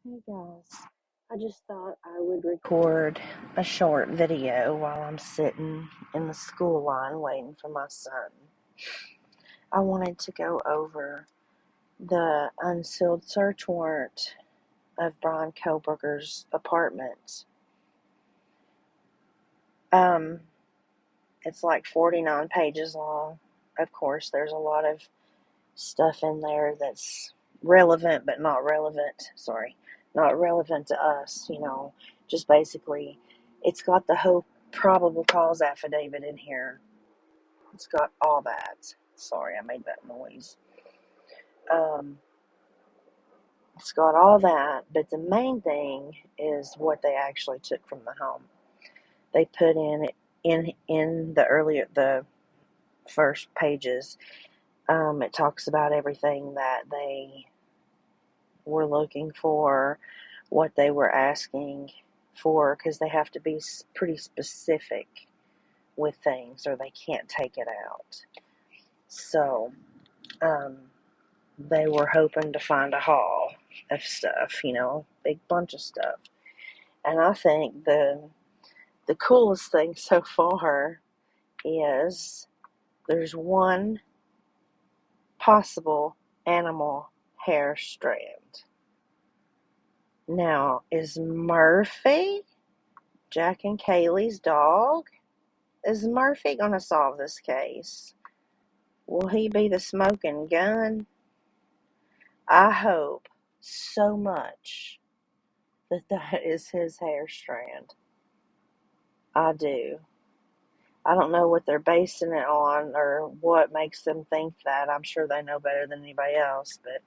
Hey guys, I just thought I would record a short video while I'm sitting in the school line waiting for my son. I wanted to go over the unsealed search warrant of Bryan Kohberger's apartment. It's like 49 pages long. Of course, there's a lot of stuff in there that's relevant, but not relevant. Not relevant to us, just basically, it's got the whole probable cause affidavit in here. It's got all that. Sorry, I made that noise. It's got all that, but the main thing is what they actually took from the home. They put in the first pages. It talks about everything that they were looking for, what they were asking for, because they have to be pretty specific with things or they can't take it out. So they were hoping to find a haul of stuff, big bunch of stuff. And I think the coolest thing so far is there's one possible animal hair strand. Now, is Murphy, Jack and Kaylee's dog, is Murphy going to solve this case? Will he be the smoking gun? I hope so much that is his hair strand. I do. I don't know what they're basing it on or what makes them think that. I'm sure they know better than anybody else, but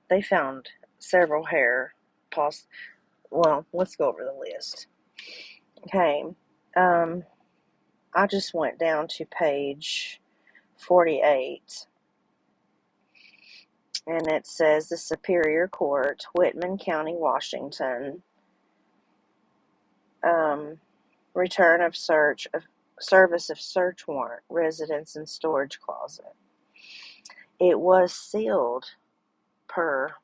they found several hair. Well, let's go over the list. Okay. I just went down to page 48, and it says the Superior Court, Whitman County, Washington, return of service of search warrant, residence and storage closet. It was sealed per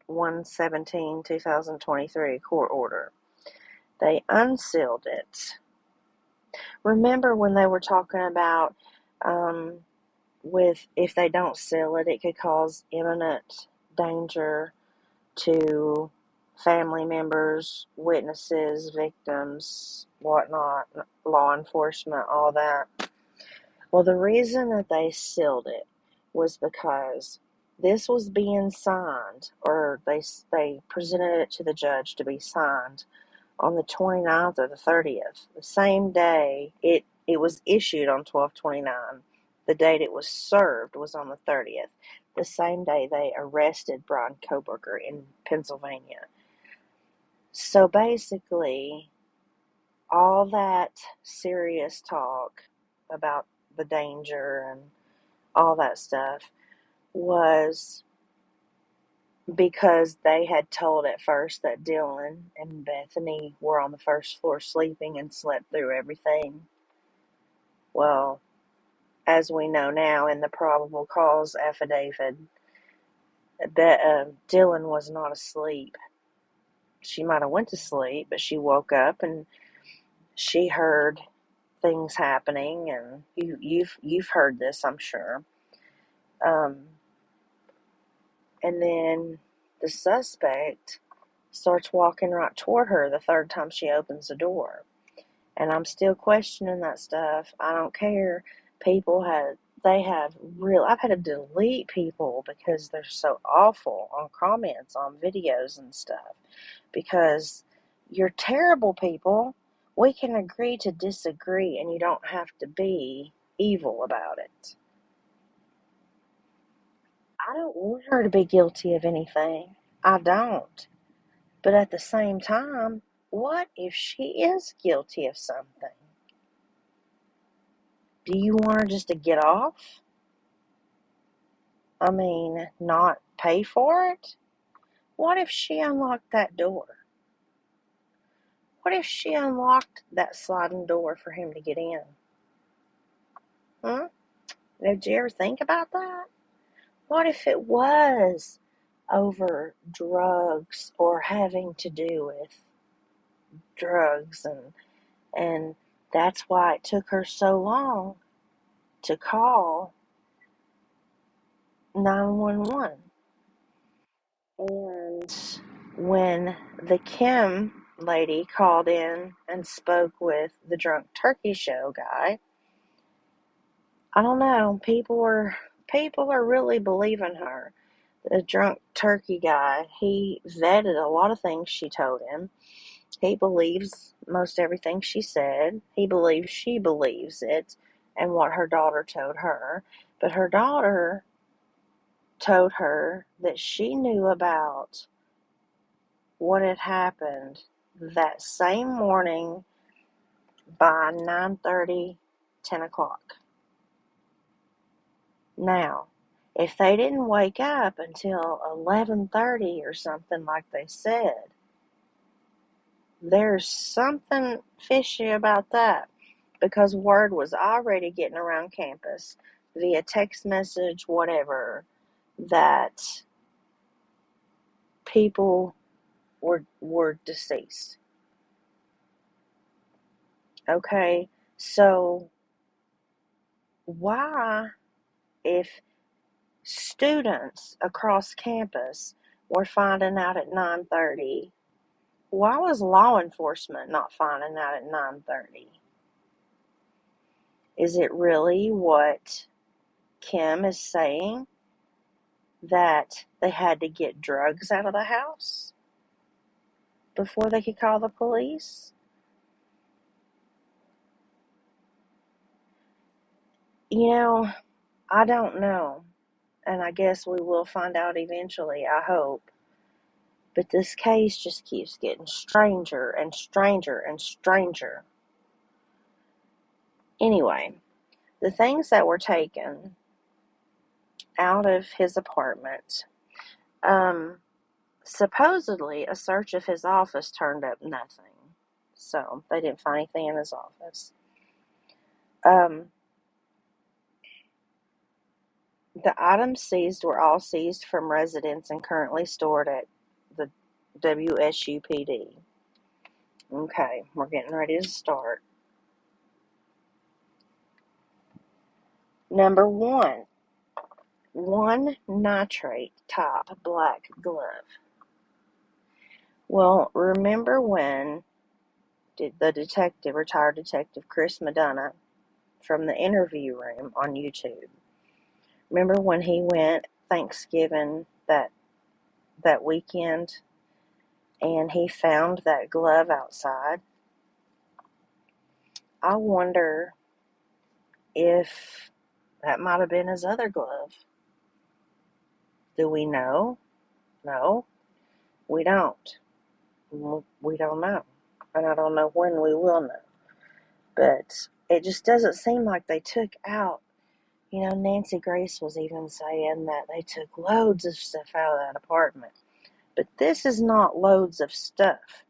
1/17/2023 court order. They unsealed it. Remember when they were talking about if they don't seal it, it could cause imminent danger to family members, witnesses, victims, whatnot, law enforcement, all that. Well, the reason that they sealed it was because this was being signed, or they presented it to the judge to be signed on the 29th or the 30th. The same day it was issued on 12/29. The date it was served was on the 30th. The same day they arrested Bryan Kohberger in Pennsylvania. So basically, all that serious talk about the danger and all that stuff was because they had told at first that Dylan and Bethany were on the first floor sleeping and slept through everything. Well, as we know now in the probable cause affidavit, Dylan was not asleep. She might have went to sleep, but she woke up and she heard things happening, and you've heard this, I'm sure. And then the suspect starts walking right toward her the third time she opens the door. And I'm still questioning that stuff. I don't care. I've had to delete people because they're so awful on comments on videos and stuff. Because you're terrible people. We can agree to disagree, and you don't have to be evil about it. I don't want her to be guilty of anything. I don't. But at the same time, what if she is guilty of something? Do you want her just to get off? I mean, not pay for it? What if she unlocked that door? What if she unlocked that sliding door for him to get in? Did you ever think about that? What if it was over drugs or having to do with drugs, and that's why it took her so long to call 911. And when the Kim lady called in and spoke with the drunk turkey show guy, I don't know, people are really believing her. The drunk turkey guy, he vetted a lot of things she told him. He believes most everything she said. He believes she believes it and what her daughter told her. But her daughter told her that she knew about what had happened that same morning by 9:30, 10 o'clock. Now, if they didn't wake up until 11:30 or something like they said, there's something fishy about that, because word was already getting around campus via text message, whatever, that people were deceased. Okay, so why, if students across campus were finding out at 9:30, why was law enforcement not finding out at 9:30? Is it really what Kim is saying, that they had to get drugs out of the house before they could call the police? You know, I don't know. And I guess we will find out eventually, I hope. But this case just keeps getting stranger and stranger and stranger. Anyway, the things that were taken out of his apartment, supposedly a search of his office turned up nothing. So they didn't find anything in his office. The items seized were all seized from residents and currently stored at the WSUPD. Okay, we're getting ready to start. Number one nitrate top black glove. Well, remember when the detective, retired detective Chris Madonna from the interview room on YouTube, remember when he went Thanksgiving that weekend and he found that glove outside? I wonder if that might have been his other glove. Do we know? No, we don't. We don't know. And I don't know when we will know. But it just doesn't seem like they took out. Nancy Grace was even saying that they took loads of stuff out of that apartment. But this is not loads of stuff.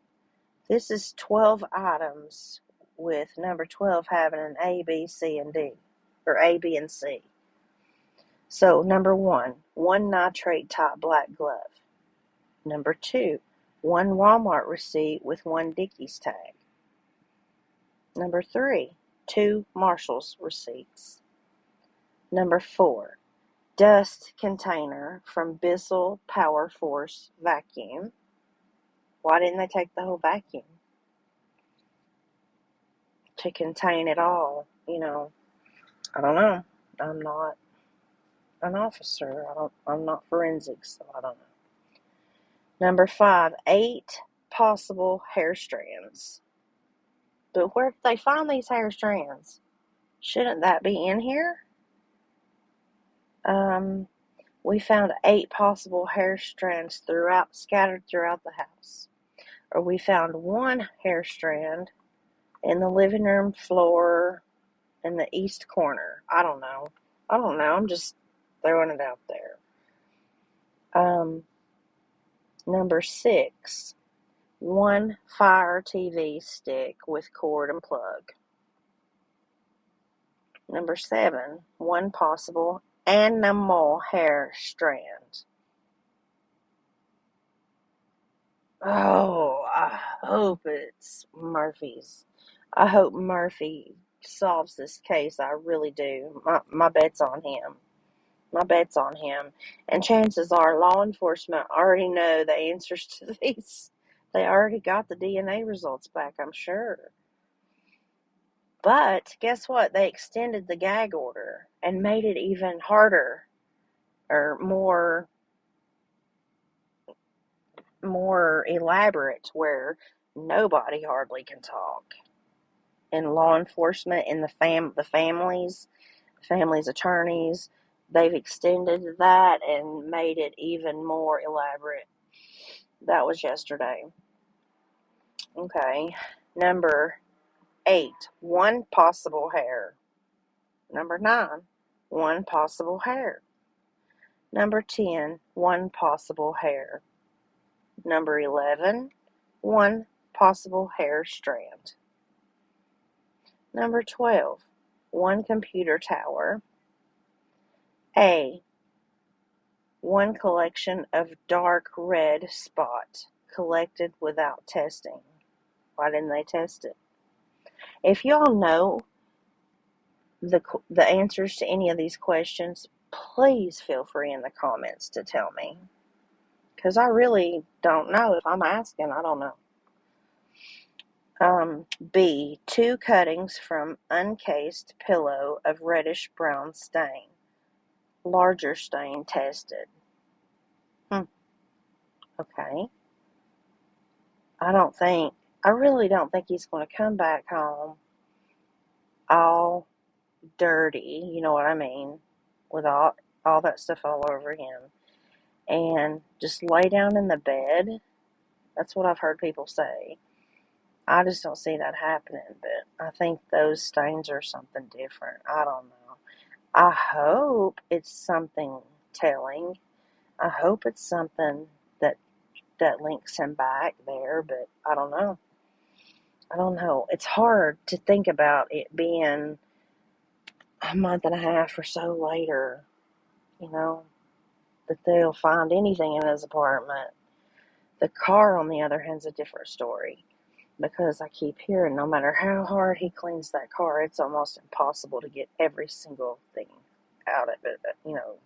This is 12 items, with number 12 having an A, B, C, and D. Or A, B, and C. So, number one nitrate top black glove. Number two, one Walmart receipt with one Dickies tag. Number three, two Marshall's receipts. Number four, dust container from Bissell Power Force vacuum. Why didn't they take the whole vacuum? To contain it all, I don't know. I'm not an officer. I'm not forensics, so I don't know. Number five, 8 possible hair strands. But where did they find these hair strands? Shouldn't that be in here? We found 8 possible hair strands scattered throughout the house. Or we found one hair strand in the living room floor in the east corner. I don't know. I'm just throwing it out there. Number 6, one Fire TV stick with cord and plug. Number 7, one possible animal hair strand. Oh, I hope it's Murphy's. I hope Murphy solves this case. I really do. My bet's on him. My bet's on him. And chances are law enforcement already know the answers to these. They already got the DNA results back, I'm sure. But guess what? They extended the gag order and made it even harder or more elaborate where nobody hardly can talk. And law enforcement and the families attorneys, they've extended that and made it even more elaborate. That was yesterday. Okay. Number 8, one possible hair. Number 9, one possible hair. Number 10, one possible hair. Number 11, one possible hair strand. Number 12, one computer tower. A, one collection of dark red spot collected without testing. Why didn't they test it? If y'all know the answers to any of these questions, please feel free in the comments to tell me. Because I really don't know. If I'm asking, I don't know. B, 2 cuttings from uncased pillow of reddish brown stain. Larger stain tested. Okay. I really don't think he's going to come back home all dirty, you know what I mean, with all that stuff all over him, and just lay down in the bed. That's what I've heard people say. I just don't see that happening, but I think those stains are something different. I don't know. I hope it's something telling. I hope it's something that links him back there, but I don't know. I don't know. It's hard to think about it being a month and a half or so later, you know, that they'll find anything in his apartment. The car, on the other hand, is a different story because I keep hearing no matter how hard he cleans that car, it's almost impossible to get every single thing out of it,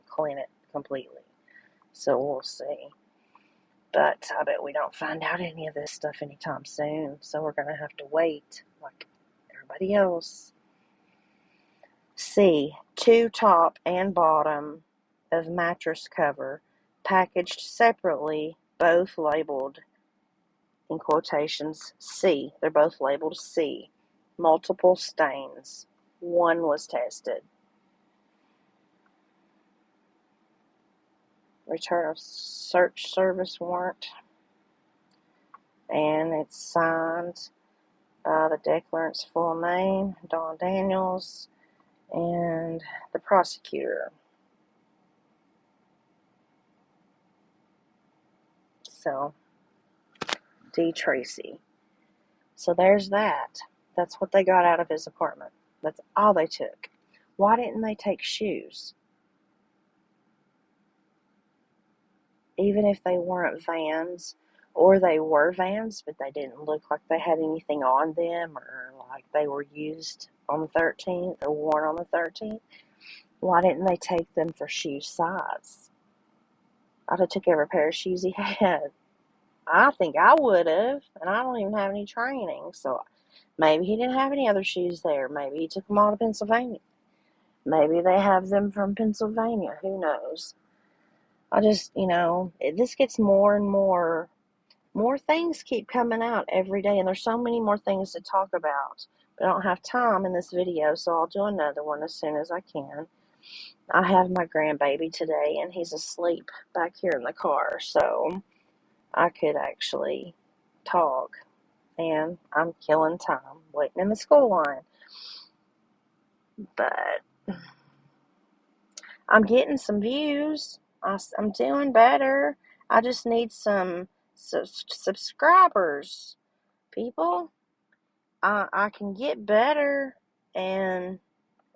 clean it completely. So we'll see. But I bet we don't find out any of this stuff anytime soon, so we're going to have to wait like everybody else. C, 2 top and bottom of mattress cover, packaged separately, both labeled, in quotations, C. They're both labeled C. Multiple stains. One was tested. Return of search service warrant. And it's signed by the declarant's full name, Don Daniels, and the prosecutor. So, D. Tracy. So there's that. That's what they got out of his apartment. That's all they took. Why didn't they take shoes? Even if they weren't Vans, or they were Vans, but they didn't look like they had anything on them, or like they were used on the 13th, or worn on the 13th. Why didn't they take them for shoe size? I'd have took every pair of shoes he had. I think I would have, and I don't even have any training, so maybe he didn't have any other shoes there. Maybe he took them all to Pennsylvania. Maybe they have them from Pennsylvania. Who knows? I just, this gets more and more things keep coming out every day, and there's so many more things to talk about. But I don't have time in this video, so I'll do another one as soon as I can. I have my grandbaby today, and he's asleep back here in the car, so I could actually talk. And I'm killing time waiting in the school line. But I'm getting some views. I'm doing better. I just need some subscribers, people. I can get better, and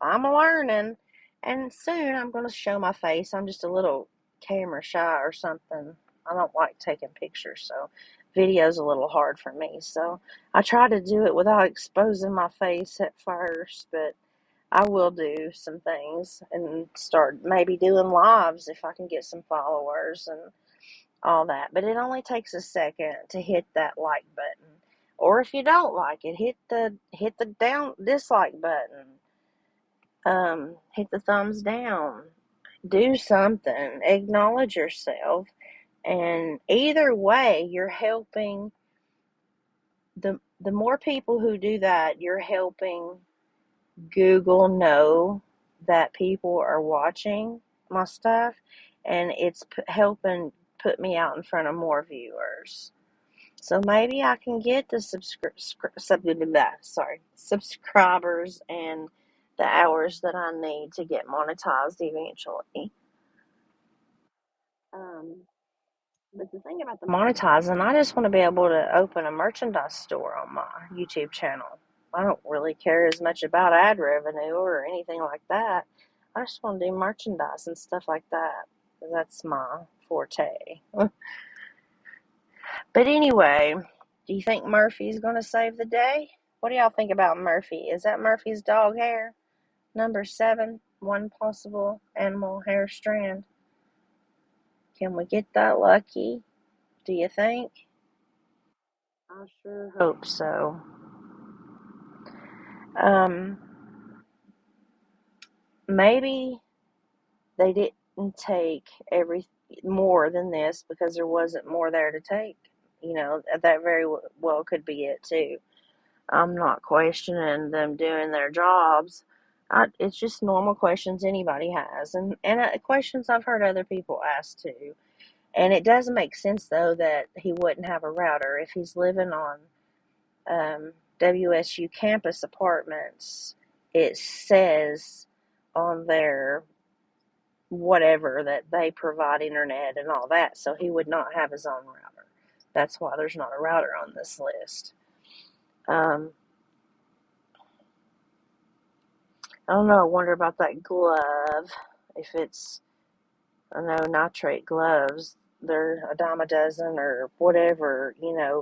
I'm learning. And soon I'm going to show my face. I'm just a little camera shy or something. I don't like taking pictures, so video's a little hard for me. So I try to do it without exposing my face at first, but I will do some things and start maybe doing lives if I can get some followers and all that. But it only takes a second to hit that like button. Or if you don't like it, hit the down dislike button. Hit the thumbs down. Do something. Acknowledge yourself. And either way, you're helping the more people who do that, you're helping Google know that people are watching my stuff, and it's helping put me out in front of more viewers. So maybe I can get the subscribers and the hours that I need to get monetized eventually. Um, but the thing about the monetizing, I just want to be able to open a merchandise store on my YouTube channel. I don't really care as much about ad revenue or anything like that. I just want to do merchandise and stuff like that. That's my forte. But anyway, do you think Murphy's going to save the day? What do y'all think about Murphy? Is that Murphy's dog hair? Number 7, one possible animal hair strand. Can we get that lucky? Do you think? I sure hope so. Um, maybe they didn't take more than this because there wasn't more there to take. That very well could be it too. I'm not questioning them doing their jobs. It's just normal questions anybody has, and questions I've heard other people ask too. And it does make sense though that he wouldn't have a router if he's living on WSU campus apartments. It says on their whatever that they provide internet and all that, so he would not have his own router. That's why there's not a router on this list. I don't know. I wonder about that glove. If it's, I know, nitrate gloves, they're a dime a dozen or whatever,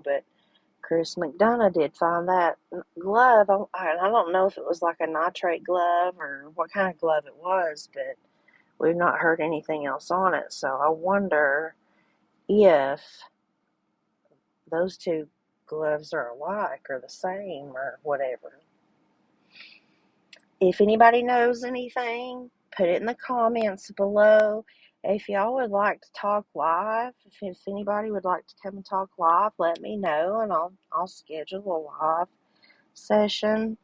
but Chris McDonough did find that glove. I don't know if it was like a nitrate glove or what kind of glove it was, but we've not heard anything else on it. So I wonder if those two gloves are alike or the same or whatever. If anybody knows anything, put it in the comments below. If y'all would like to talk live, if anybody would like to come and talk live, let me know and I'll schedule a live session.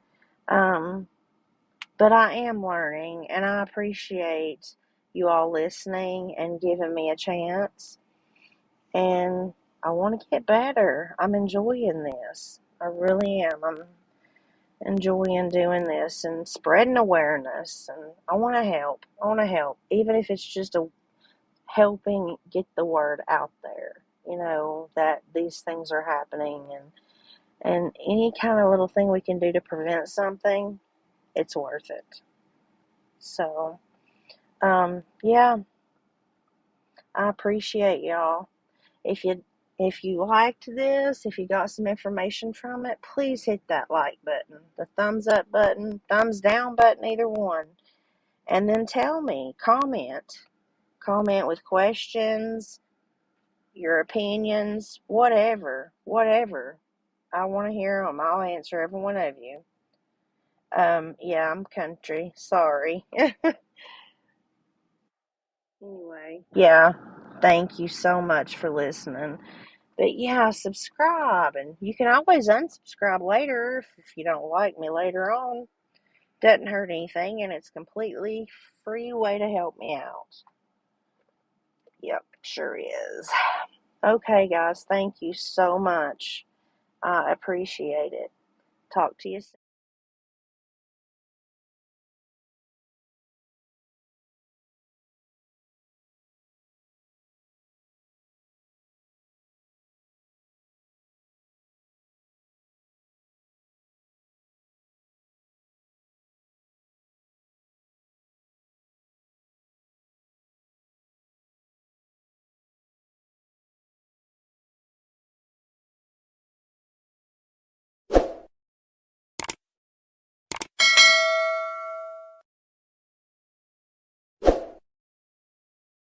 But I am learning and I appreciate you all listening and giving me a chance. And I want to get better. I'm enjoying this. I really am. I'm enjoying doing this and spreading awareness, and I want to help even if it's just helping get the word out there, that these things are happening, and any kind of little thing we can do to prevent something, it's worth it. So yeah, I appreciate y'all. If you liked this, if you got some information from it, please hit that like button, the thumbs up button, thumbs down button, either one. And then tell me, comment with questions, your opinions, whatever. I want to hear them. I'll answer every one of you. Yeah, I'm country. Sorry. Anyway, yeah, thank you so much for listening. But yeah, subscribe, and you can always unsubscribe later if you don't like me later on. Doesn't hurt anything, and it's completely free way to help me out. Yep, sure is. Okay, guys, thank you so much. I appreciate it. Talk to you soon.